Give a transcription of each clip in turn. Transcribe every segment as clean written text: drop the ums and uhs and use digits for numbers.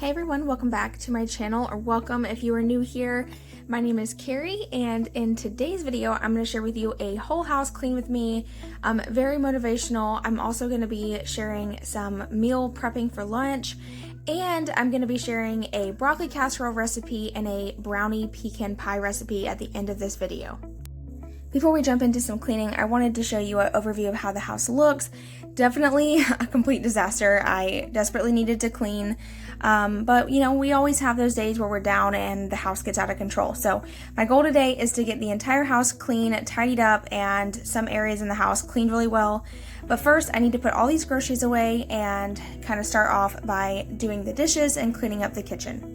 Hey everyone, welcome back to my channel, or welcome if you are new here. My name is Carrie, and in today's video I'm going to share with you a whole house clean with me. Very motivational. I'm also going to be sharing some meal prepping for lunch, and I'm going to be sharing a broccoli casserole recipe and a brownie pecan pie recipe at the end of this video. Before we jump into some cleaning, I wanted to show you an overview of how the house looks. Definitely a complete disaster. I desperately needed to clean, but you know, we always have those days where we're down and the house gets out of control. So my goal today is to get the entire house clean, tidied up, and some areas in the house cleaned really well. But first, I need to put all these groceries away and kind of start off by doing the dishes and cleaning up the kitchen.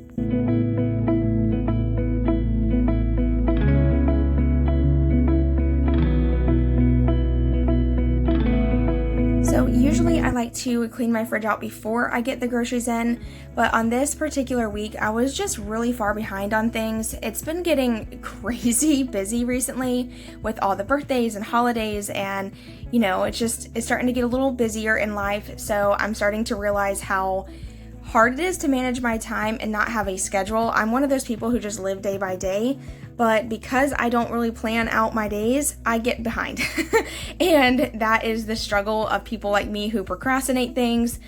So usually I like to clean my fridge out before I get the groceries in, but on this particular week I was just really far behind on things. It's been getting crazy busy recently with all the birthdays and holidays, and you know, it's starting to get a little busier in life. So I'm starting to realize how hard it is to manage my time and not have a schedule. I'm one of those people who just live day by day, but because I don't really plan out my days, I get behind. And that is the struggle of people like me who procrastinate things.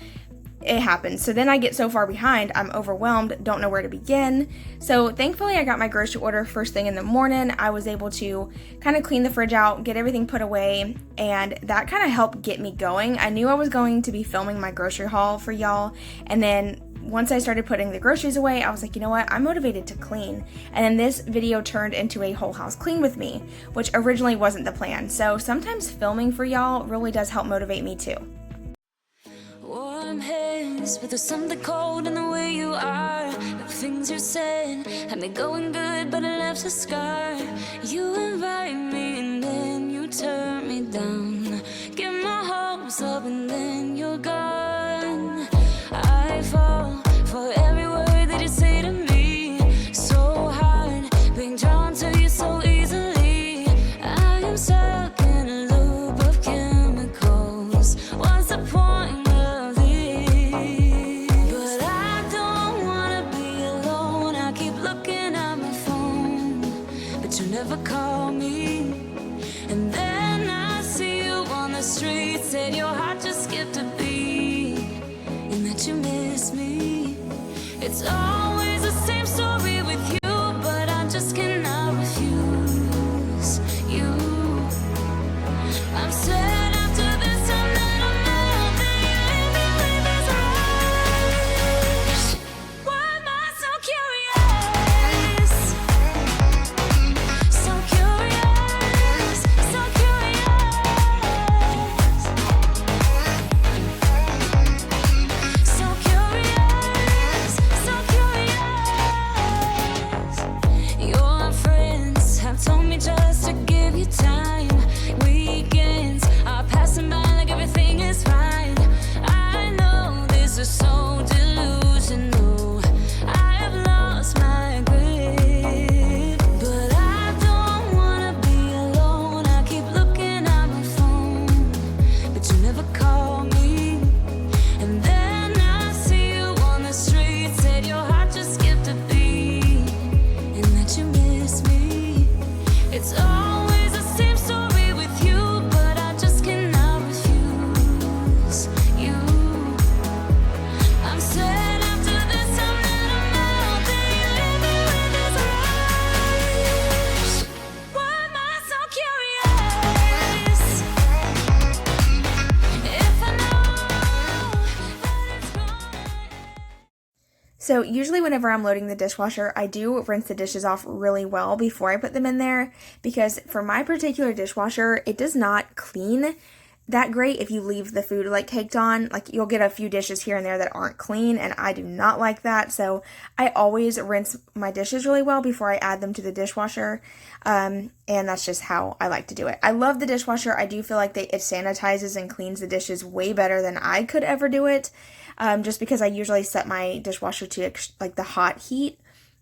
It happens. So then I get so far behind, I'm overwhelmed, don't know where to begin. So thankfully I got my grocery order first thing in the morning. I was able to kind of clean the fridge out, get everything put away, and that kind of helped get me going. I knew I was going to be filming my grocery haul for y'all, and then once I started putting the groceries away, I was like, you know what, I'm motivated to clean. And then this video turned into a whole house clean with me, which originally wasn't the plan. So sometimes filming for y'all really does help motivate me too. Warm hands, but there's something cold in the way you are. The things you said had me going good, but it left a scar. You invite me and then you turn me down. Get my hopes up and then you're gone. I fall for every word that you say to me. So hard, being drawn to you so easily. I am stuck in a loop of chemicals. What's the point of this? But I don't wanna be alone. I keep looking at my phone, but you never call me. And then I see you on the street, said your heart just skipped a beat, and that you miss me. It's always the same story with you, but I just cannot refuse you. I'm sad after this time that I'm out, that you leave me with this rush. Why am I so curious? So curious, so curious. So curious, so curious. Your friends have told me just to give you time. Weekends are passing by like everything is fine. I know this is so delusional. I have lost my grip, but I don't wanna be alone. I keep looking at my phone, but you never call me. And then I see you on the street, said your heart just skipped a beat, and that you miss me. It's always the same story with you, but I just cannot refuse you. I'm sad after this time that I'm out, that you leave me with this rush. Why am I so curious? If I know that it's gone. So usually whenever I'm loading the dishwasher, I do rinse the dishes off really well before I put them in there, because for my particular dishwasher, it does not clean that great if you leave the food like caked on. Like, you'll get a few dishes here and there that aren't clean, and I do not like that. So I always rinse my dishes really well before I add them to the dishwasher, and that's just how I like to do it. I love the dishwasher. I do feel like it sanitizes and cleans the dishes way better than I could ever do it, just because I usually set my dishwasher to like the hot heat.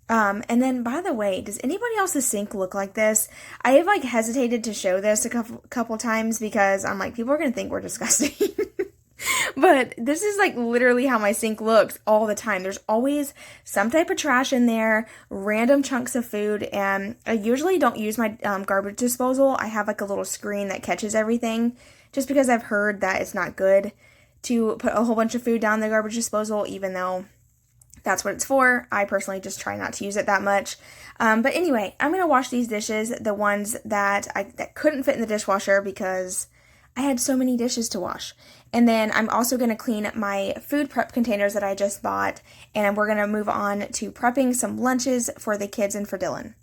And then, by the way, does anybody else's sink look like this? I have like hesitated to show this a couple times because I'm like, people are gonna think we're disgusting. But this is like literally how my sink looks all the time. There's always some type of trash in there, random chunks of food, and I usually don't use my garbage disposal. I have like a little screen that catches everything, just because I've heard that it's not good to put a whole bunch of food down the garbage disposal, even though that's what it's for. I personally just try not to use it that much. But anyway, I'm going to wash these dishes, the ones that couldn't fit in the dishwasher because I had so many dishes to wash. And then I'm also going to clean my food prep containers that I just bought, and we're going to move on to prepping some lunches for the kids and for Dylan.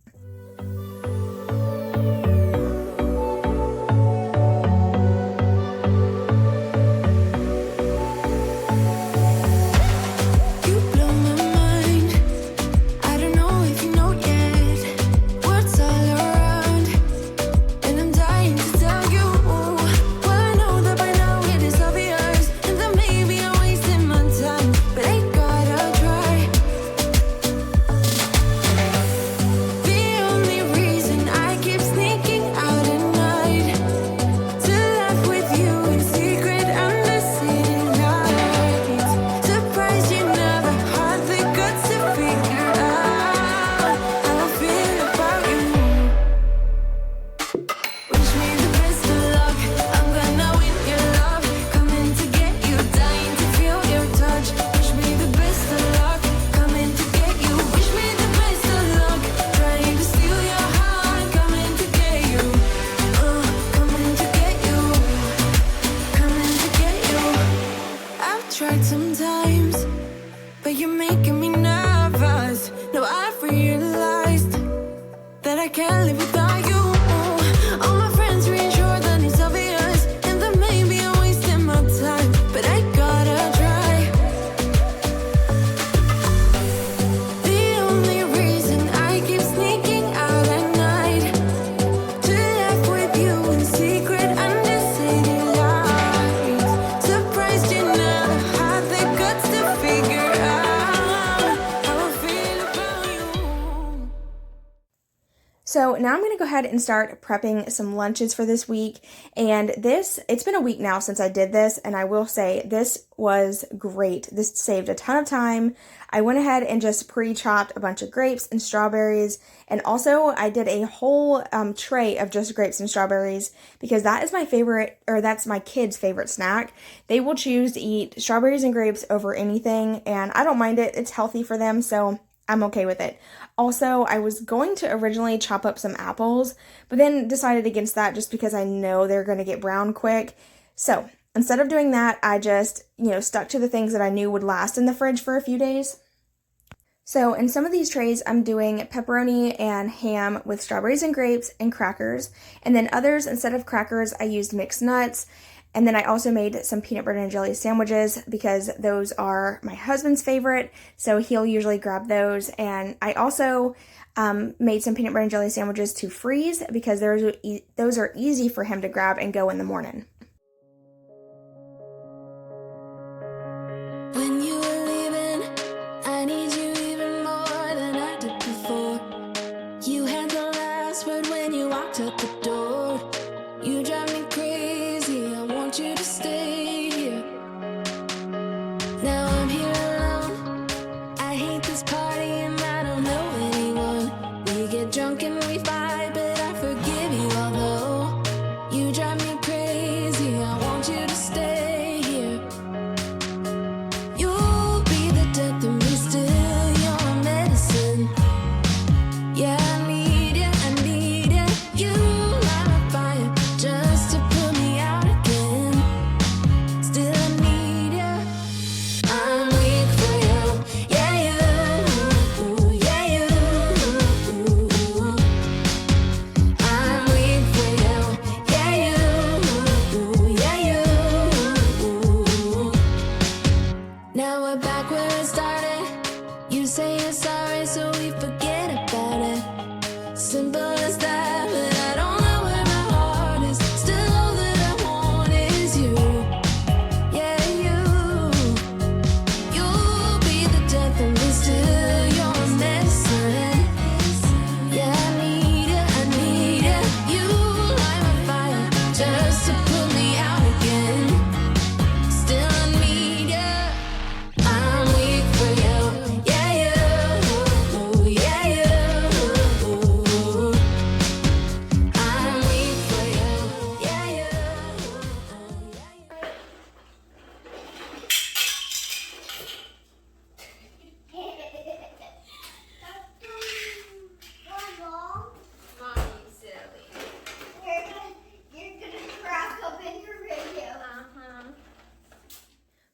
So now I'm going to go ahead and start prepping some lunches for this week. And it's been a week now since I did this, and I will say this was great. This saved a ton of time. I went ahead and just pre-chopped a bunch of grapes and strawberries, and also I did a whole tray of just grapes and strawberries because that is my favorite, or that's my kids' favorite snack. They will choose to eat strawberries and grapes over anything, and I don't mind it. It's healthy for them, so I'm okay with it. Also, I was going to originally chop up some apples, but then decided against that just because I know they're going to get brown quick. So instead of doing that, I just, stuck to the things that I knew would last in the fridge for a few days. So in some of these trays, I'm doing pepperoni and ham with strawberries and grapes and crackers. And then others, instead of crackers, I used mixed nuts. And then I also made some peanut butter and jelly sandwiches because those are my husband's favorite, so he'll usually grab those. And I also made some peanut butter and jelly sandwiches to freeze because those are easy for him to grab and go in the morning. When you were leaving, I need you even more than I did before. You had the last word when you walked out the door. You drive me crazy, I want you to stay here. Now I'm here alone, I hate this party and I don't know anyone. We get drunk and we fight, but I forgive you although you drive me crazy.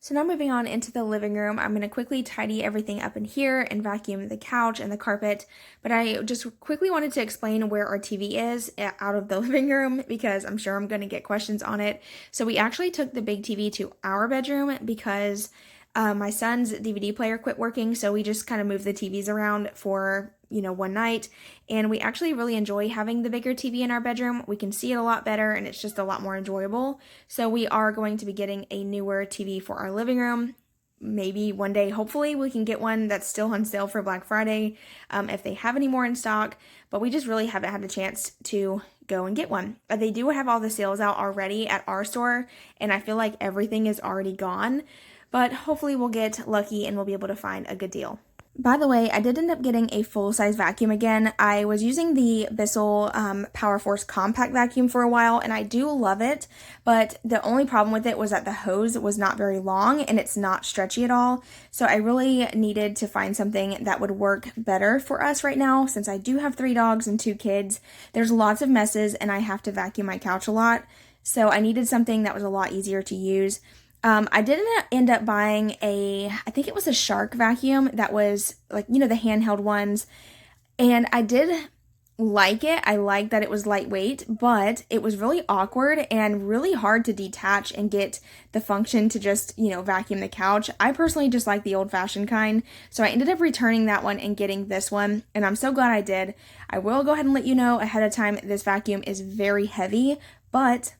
So now moving on into the living room, I'm going to quickly tidy everything up in here and vacuum the couch and the carpet, but I just quickly wanted to explain where our TV is out of the living room because I'm sure I'm going to get questions on it. So we actually took the big TV to our bedroom because my son's DVD player quit working, so we just kind of moved the TVs around for, one night, and we actually really enjoy having the bigger TV in our bedroom. We can see it a lot better, and it's just a lot more enjoyable. So we are going to be getting a newer TV for our living room. Maybe one day, hopefully, we can get one that's still on sale for Black Friday, if they have any more in stock, but we just really haven't had the chance to go and get one. They do have all the sales out already at our store, and I feel like everything is already gone, but hopefully we'll get lucky and we'll be able to find a good deal. By the way, I did end up getting a full-size vacuum again. I was using the Bissell Power Force Compact Vacuum for a while, and I do love it, but the only problem with it was that the hose was not very long, and it's not stretchy at all, so I really needed to find something that would work better for us right now, since I do have 3 dogs and 2 kids. There's lots of messes, and I have to vacuum my couch a lot, so I needed something that was a lot easier to use. I did end up buying I think it was a Shark vacuum that was like, the handheld ones, and I did like it. I liked that it was lightweight, but it was really awkward and really hard to detach and get the function to just, vacuum the couch. I personally just like the old-fashioned kind, so I ended up returning that one and getting this one, and I'm so glad I did. I will go ahead and let you know ahead of time, this vacuum is very heavy, but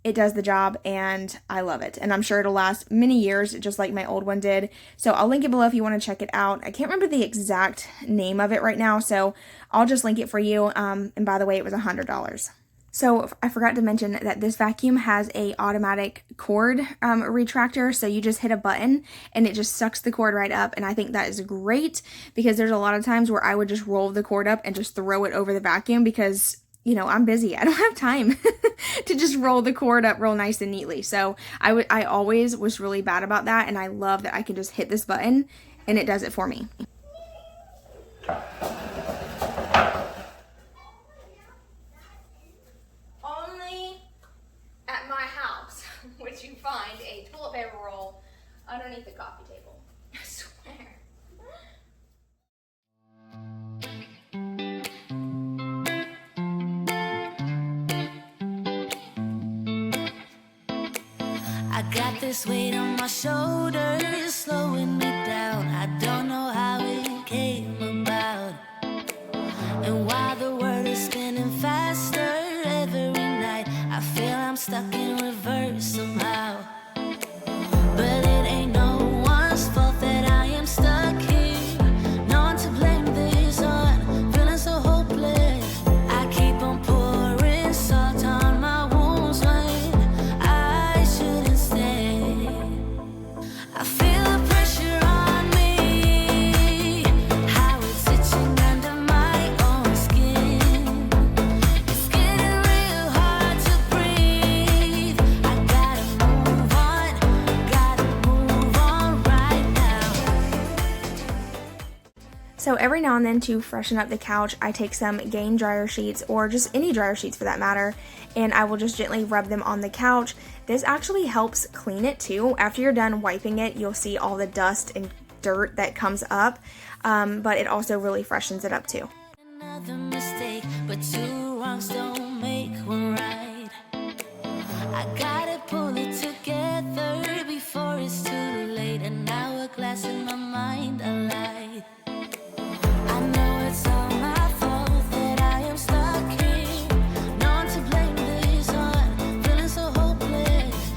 it does the job, and I love it. And I'm sure it'll last many years, just like my old one did. So I'll link it below if you want to check it out. I can't remember the exact name of it right now, so I'll just link it for you. And by the way, it was $100. So I forgot to mention that this vacuum has a automatic cord retractor, so you just hit a button and it just sucks the cord right up, and I think that is great because there's a lot of times where I would just roll the cord up and just throw it over the vacuum because I'm busy. I don't have time to just roll the cord up real nice and neatly. So I always was really bad about that, and I love that I can just hit this button and it does it for me. Only at my house would you find a toilet paper roll underneath the coffee table. I swear. I got this weight on my shoulders, slowing me down. I don't know how it came about. And while the world is spinning faster every night, I feel I'm stuck in reverse somehow. But it ain't no one's fault that I am stuck here. No one to blame this on, feeling so hopeless. I keep on pouring salt on my wounds when I shouldn't stay. I feel the pressure on me, how it's itching under my own skin. It's getting real hard to breathe. I gotta move on right now. So every now and then, to freshen up the couch, I take some Gain dryer sheets, or just any dryer sheets for that matter, and I will just gently rub them on the couch. This actually helps clean it too. After you're done wiping it, you'll see all the dust and dirt that comes up, but it also really freshens it up too. Another mistake, but 2 wrongs don't make one right. I gotta pull it together before it's too late. An hourglass in my mind, a light. I know it's all my fault that I am stuck here. No one to blame this on, feeling so hopeless.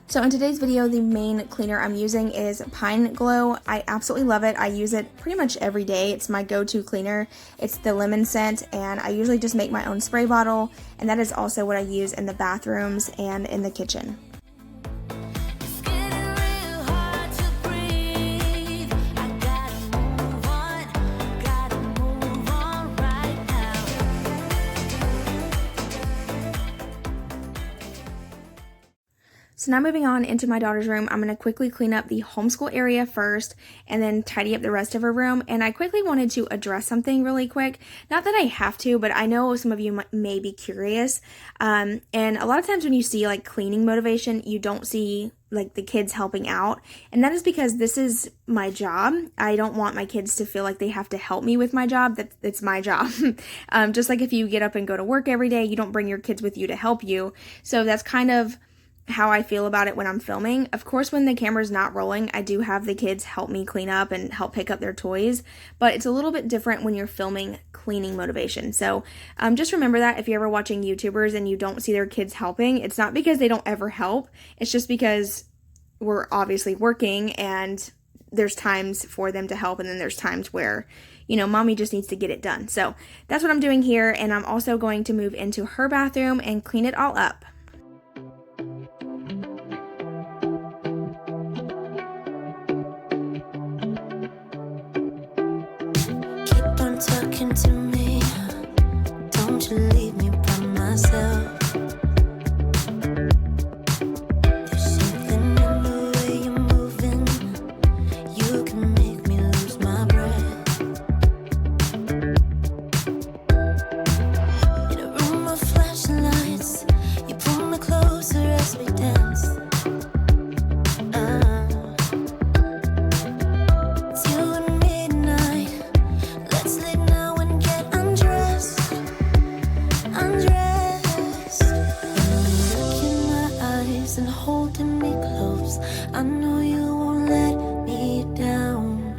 So in today's video, the main cleaner I'm using is Pine Glow. I absolutely love it. I use it pretty much every day. It's my go-to cleaner. It's the lemon scent, and I usually just make my own spray bottle, and that is also what I use in the bathrooms and in the kitchen. It's getting real hard to breathe. I gotta move on right now. So now moving on into my daughter's room, I'm going to quickly clean up the homeschool area first and then tidy up the rest of her room. And I quickly wanted to address something really quick. Not that I have to, but I know some of you may be curious. And a lot of times when you see like cleaning motivation, you don't see like the kids helping out, and that is because this is my job. I don't want my kids to feel like they have to help me with my job. It's my job. Just like if you get up and go to work every day, you don't bring your kids with you to help you. So that's kind of how I feel about it when I'm filming. Of course, when the camera's not rolling, I do have the kids help me clean up and help pick up their toys, but it's a little bit different when you're filming cleaning motivation. So just remember that if you're ever watching YouTubers and you don't see their kids helping, it's not because they don't ever help. It's just because we're obviously working and there's times for them to help, and then there's times where, you know, mommy just needs to get it done. So that's what I'm doing here, and I'm also going to move into her bathroom and clean it all up. Talking to me, don't you leave me by myself. There's something in the way you're moving, you can make me lose my breath. In a room of flashing lights, you pull me closer as we dance. It's you and midnight. Let's leave now and get undressed. Look in my eyes and holding me close. I know you won't let me down.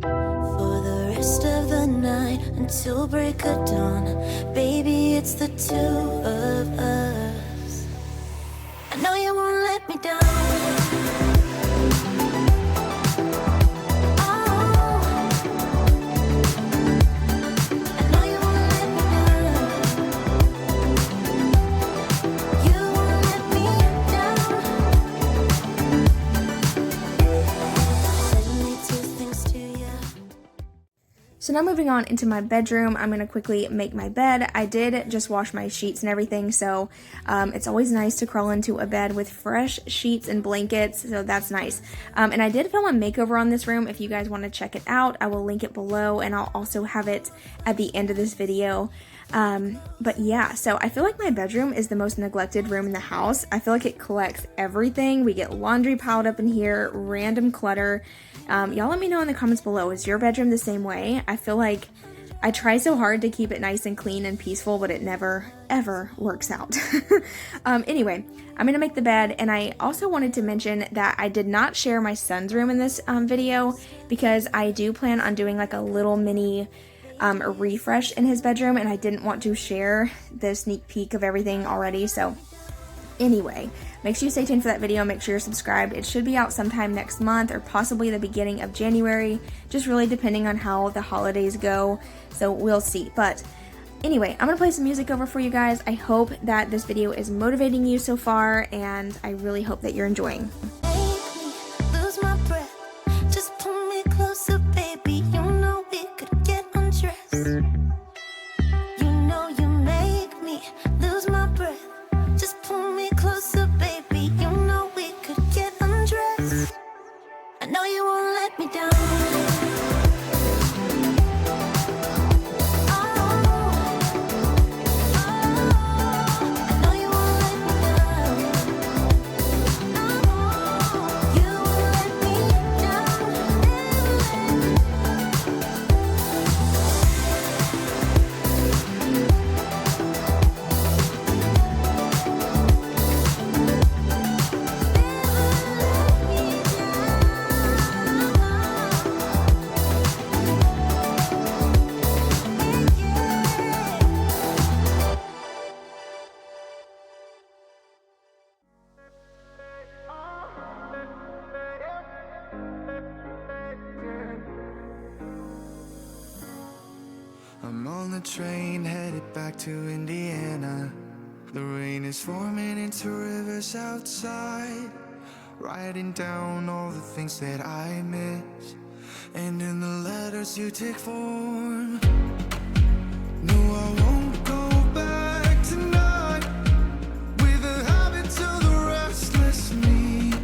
For the rest of the night until break of dawn, baby, it's the two of us. I know you won't let me down. So now moving on into my bedroom, I'm going to quickly make my bed. I did just wash my sheets and everything, so it's always nice to crawl into a bed with fresh sheets and blankets, so that's nice. And I did film a makeover on this room. If you guys want to check it out, I will link it below, and I'll also have it at the end of this video. But yeah, so I feel like my bedroom is the most neglected room in the house. I feel like it collects everything. We get laundry piled up in here, random clutter. Y'all let me know in the comments below, is your bedroom the same way? I feel like I try so hard to keep it nice and clean and peaceful, but it never, ever works out. Anyway, I'm gonna make the bed, and I also wanted to mention that I did not share my son's room in this video because I do plan on doing like a little mini a refresh in his bedroom, and I didn't want to share the sneak peek of everything already. So anyway, make sure you stay tuned for that video. Make sure you're subscribed. It should be out sometime next month or possibly the beginning of January, just really depending on how the holidays go, so we'll see. But anyway, I'm gonna play some music over for you guys. I hope that this video is motivating you so far, and I really hope that you're enjoying. Lose my breath, just pull me closer, baby. You know we could get undressed. You know you make me lose my breath. Just pull me closer, baby. You know we could get undressed. I know you won't let me down. I'm on the train headed back to Indiana. The rain is forming into rivers outside, writing down all the things that I miss, and in the letters you take form. No, I won't go back tonight with the habits of the restless me.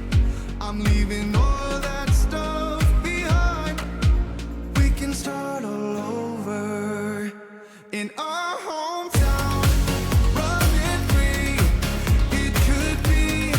I'm leaving all that stuff behind. We can start all over in our hometown, running free. It could be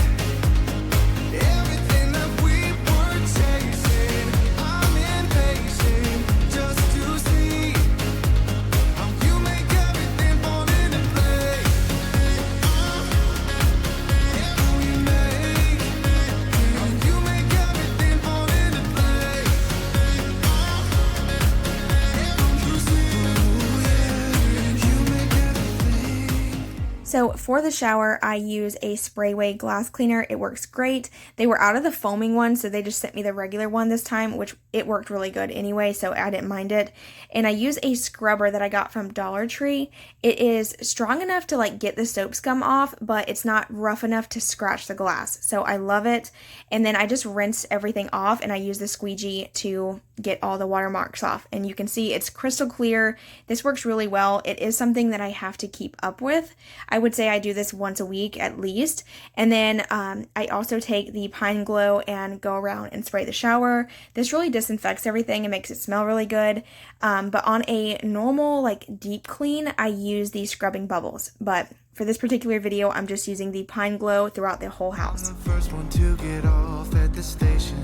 So for the shower, I use a Sprayway glass cleaner. It works great. They were out of the foaming one, so they just sent me the regular one this time, which it worked really good anyway, so I didn't mind it. And I use a scrubber that I got from Dollar Tree. It is strong enough to like get the soap scum off, but it's not rough enough to scratch the glass. So I love it. And then I just rinse everything off, and I use the squeegee to get all the water marks off. And you can see it's crystal clear. This works really well. It is something that I have to keep up with. I would say I do this once a week at least. And then I also take the Pine Glow and go around and spray the shower. This really disinfects everything and makes it smell really good. But on a normal like deep clean, I use the scrubbing bubbles. But for this particular video, I'm just using the Pine Glow throughout the whole house. I'm the first one to get off at the station.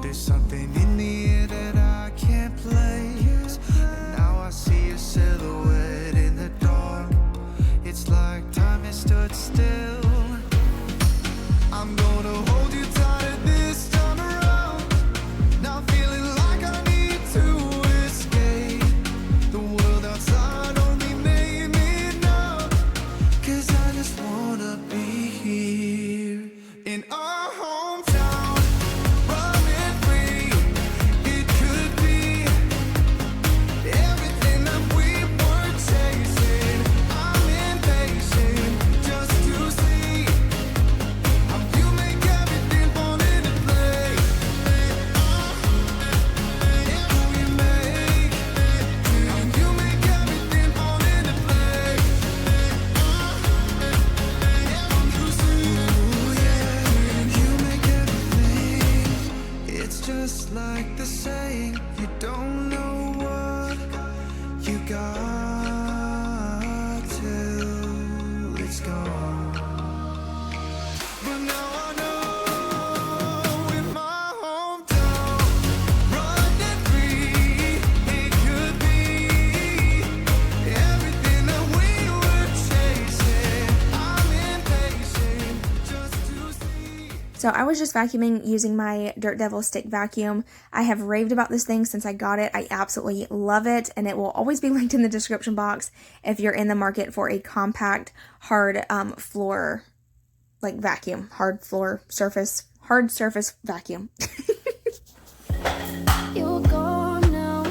There's something in the air that I can't place. And now I see a silhouette in the dark. It's like time has stood still. I'm gonna hold you tighter this time around. Now feeling like I need to escape. The world outside only made me numb. 'Cause I just wanna be here in our hometown, running free. It could be everything that we were chasing. I'm impatient just to see how you make everything fall into place. How you make everything fall into place. Ooh, yeah, you make everything. It's just like the saying, you don't know what you got till it's gone. But now I know in my hometown, running free, it could be everything that we were chasing. I'm impatient just to see. So I was just vacuuming using my Dirt Devil stick vacuum. I have raved about this thing since I got it. I absolutely love it, and it will always be linked in the description box if you're in the market for a compact, hard floor, like vacuum, hard surface vacuum. You're gone now,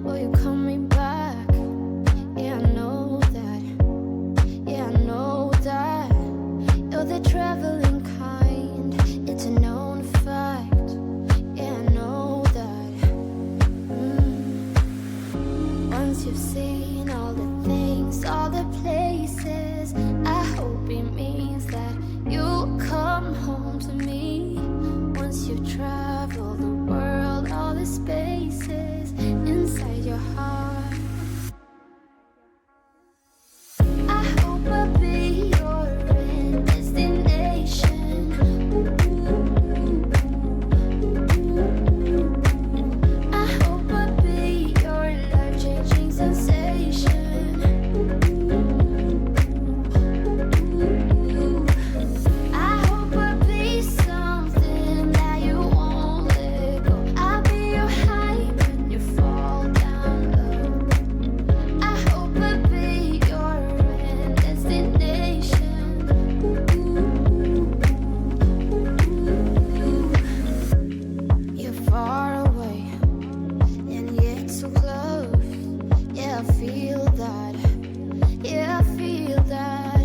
will you coming back? Yeah, I know that. Yeah, I know that. You're the traveling kind. It's a known fact. Yeah, I know that. Once you've seen all the things, all the places, I hope it means that you'll come home to me. Once you've traveled the world, all the spaces inside your heart. I hope I'll be your end destination. I hope I'll be your life-changing sensation. I hope I'll be something that you won't let go. I'll be your high when you fall down low. I hope I'll be your end destination. You're far away and yet so close. Yeah, I feel that. Yeah, I feel that.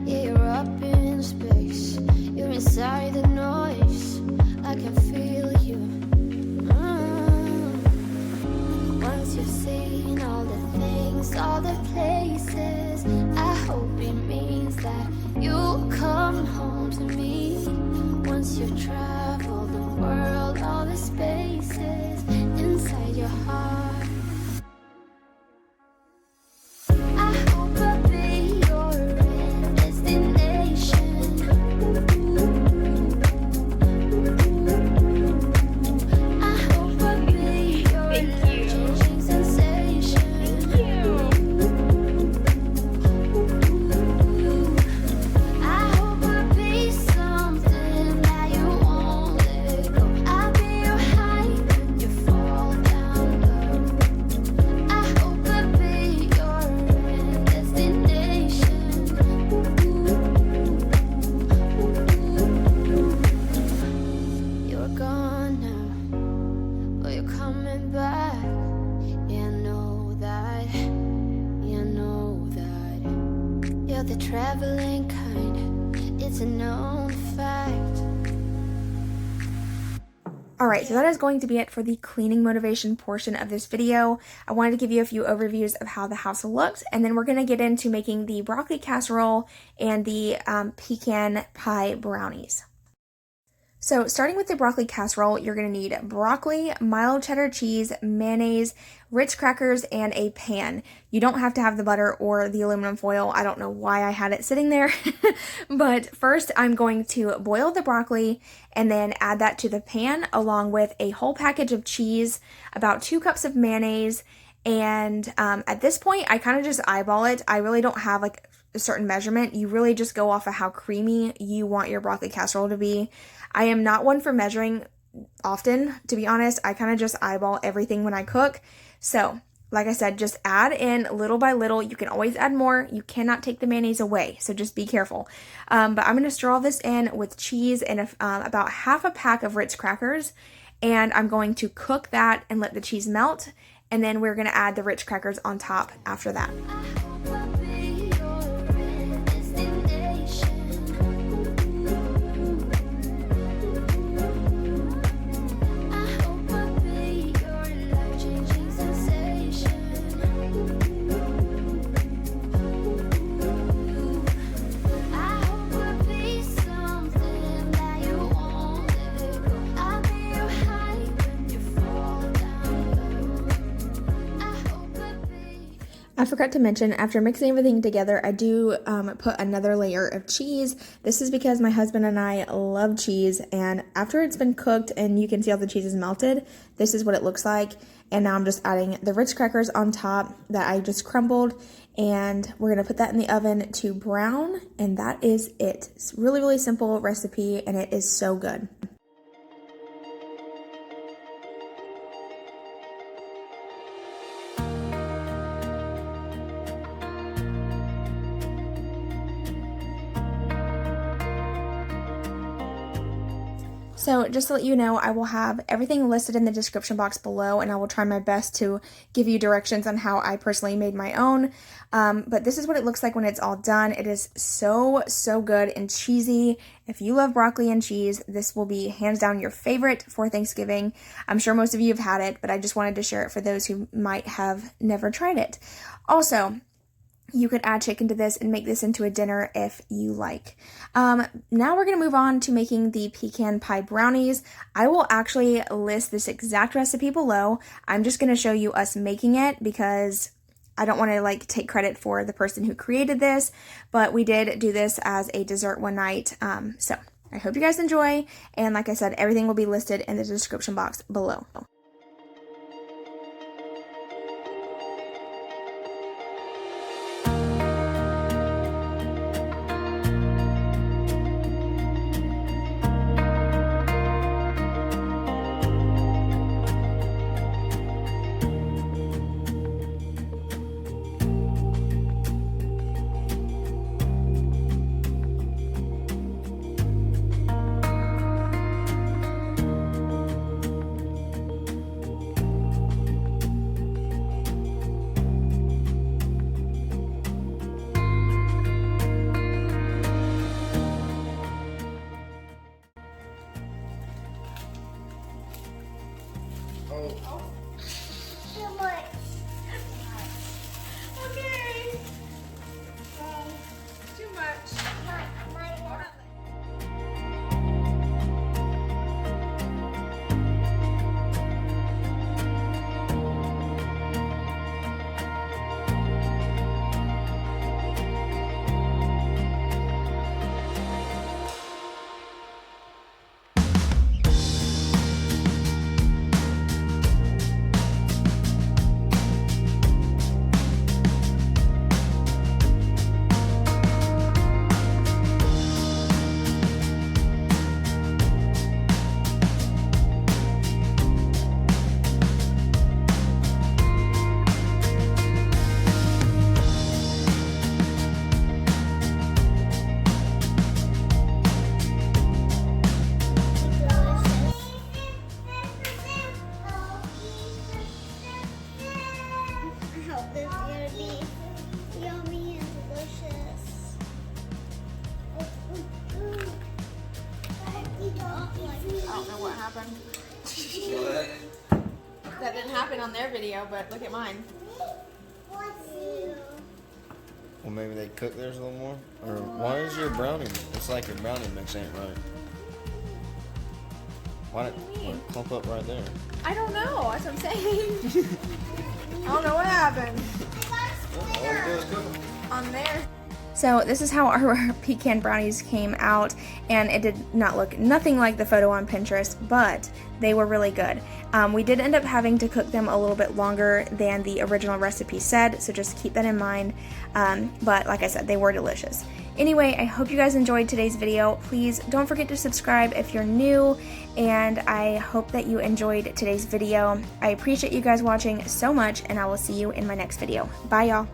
Yeah, you're up in space. You're inside the noise. I can feel you. Once you've seen all the things, all the places, I hope it means that you'll come home to me. Once you've traveled the world, all the spaces inside your heart. I hope I'll be your end destination. I hope I'll be your life-changing sensation. I hope I'll be something that you won't let go. I'll be your high when you fall down low. mankind. It's a known fact. Alright, so that is going to be it for the cleaning motivation portion of this video. I wanted to give you a few overviews of how the house looks, and then we're going to get into making the broccoli casserole and the pecan pie brownies. So starting with the broccoli casserole, you're going to need broccoli, mild cheddar cheese, mayonnaise, Ritz crackers, and a pan. You don't have to have the butter or the aluminum foil. I don't know why I had it sitting there. But first I'm going to boil the broccoli and then add that to the pan along with a whole package of cheese, about 2 cups of mayonnaise, and at this point I kind of just eyeball it. I really don't have like a certain measurement. You really just go off of how creamy you want your broccoli casserole to be. I am not one for measuring often, to be honest. I kind of just eyeball everything when I cook. So, like I said, just add in little by little. You can always add more. You cannot take the mayonnaise away, so just be careful. But I'm going to stir all this in with cheese and about half a pack of Ritz crackers, and I'm going to cook that and let the cheese melt, and then we're going to add the Ritz crackers on top after that. I forgot to mention, after mixing everything together, I do put another layer of cheese. This is because my husband and I love cheese, and after it's been cooked and you can see all the cheese is melted, this is what it looks like. And now I'm just adding the Ritz crackers on top that I just crumbled, and we're going to put that in the oven to brown, and that is it. It's really, really simple recipe, and it is so good. So just to let you know, I will have everything listed in the description box below, and I will try my best to give you directions on how I personally made my own. But this is what it looks like when it's all done. It is so, so good and cheesy. If you love broccoli and cheese, this will be hands down your favorite for Thanksgiving. I'm sure most of you have had it, but I just wanted to share it for those who might have never tried it. Also, you could add chicken to this and make this into a dinner if you like. Now we're going to move on to making the pecan pie brownies. I will actually list this exact recipe below. I'm just going to show you us making it because I don't want to like take credit for the person who created this, but we did do this as a dessert one night. So I hope you guys enjoy. And like I said, everything will be listed in the description box below. Too much. Okay. Too much. Hold on. don't know what happened. That didn't happen on their video, but look at mine. Well, maybe they cook theirs a little more. Or why is your brownie? It's like your brownie mix ain't right. Why did it clump up right there? I don't know. That's what I'm saying. I don't know what happened on there. So this is how our pecan brownies came out, and it did not look nothing like the photo on Pinterest, but they were really good. We did end up having to cook them a little bit longer than the original recipe said, so just keep that in mind. But like I said, they were delicious. Anyway, I hope you guys enjoyed today's video. Please don't forget to subscribe if you're new, and I hope that you enjoyed today's video. I appreciate you guys watching so much, and I will see you in my next video. Bye, y'all.